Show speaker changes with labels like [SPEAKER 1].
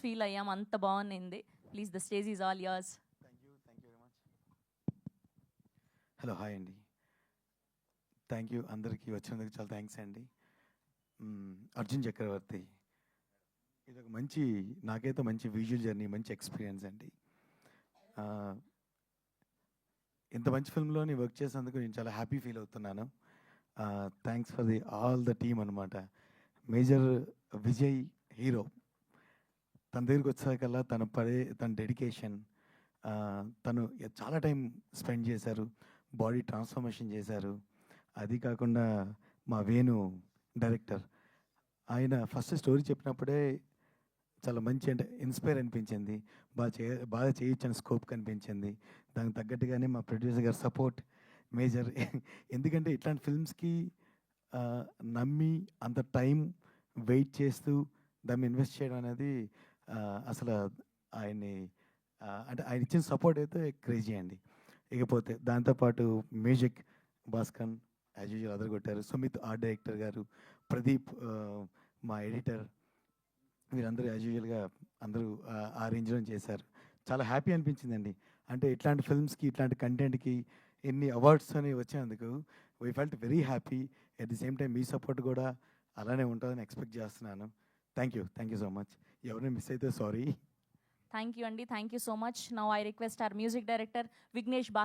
[SPEAKER 1] Feel అయ్యాం, అంత బాగుంది. Please the stage is all yours.
[SPEAKER 2] Thank you very much. Hello, hi అండి. Thank you అందరికీ వచ్చినందుకు చాలా థ్యాంక్స్ అండి. అర్జున్ చక్రవర్తి, ఇది ఒక మంచి, నాకైతే మంచి విజువల్ జర్నీ, మంచి ఎక్స్పీరియన్స్ అండి. ఇంత మంచి ఫిల్మ్లోని వర్క్ చేసినందుకు నేను చాలా హ్యాపీ ఫీల్ అవుతున్నాను. Thanks for the all the team అనమాట. మేజర్ విజయ్ హీరో, తన దగ్గరికి వచ్చాకల్లా తన డెడికేషన్, తను చాలా టైం స్పెండ్ చేశారు, బాడీ ట్రాన్స్ఫర్మేషన్ చేశారు. అది కాకుండా మా వేణు డైరెక్టర్, ఆయన ఫస్ట్ స్టోరీ చెప్పినప్పుడే చాలా మంచి, అంటే ఇన్స్పైర్ అనిపించింది, బాగా చేయొచ్చు అని స్కోప్ కనిపించింది. దానికి తగ్గట్టుగానే మా ప్రొడ్యూసర్ గారు సపోర్ట్ మేజర్. ఎందుకంటే ఇట్లాంటి ఫిల్మ్స్కి నమ్మి అంత టైం వెయిట్ చేస్తూ దాన్ని ఇన్వెస్ట్ చేయడం అనేది అసలు ఆయన్ని, అంటే ఆయన ఇచ్చిన సపోర్ట్ అయితే క్రేజీ అండి. ఇకపోతే దాంతోపాటు మ్యూజిక్ భాస్కర్ యాజ్ యూజువల్ అదరగొట్టారు. సుమిత్ ఆర్ట్ డైరెక్టర్ గారు, ప్రదీప్ మా ఎడిటర్, వీరందరూ యాజ్ యూజువల్గా అందరూ ఆ రేంజ్లో చేశారు. చాలా హ్యాపీ అనిపించిందండి. అంటే ఇట్లాంటి ఫిల్మ్స్కి, ఇట్లాంటి కంటెంట్కి ఎన్ని అవార్డ్స్ అని వచ్చినందుకు we felt very happy. At the same time me support కూడా అలానే ఉంటుందని ఎక్స్పెక్ట్ చేస్తున్నాను. Thank you so much. ఎవరైనా మిస్ అయితే సారీ.
[SPEAKER 1] థ్యాంక్ యూ అండి, thank you so much. Now I request our music director Vignesh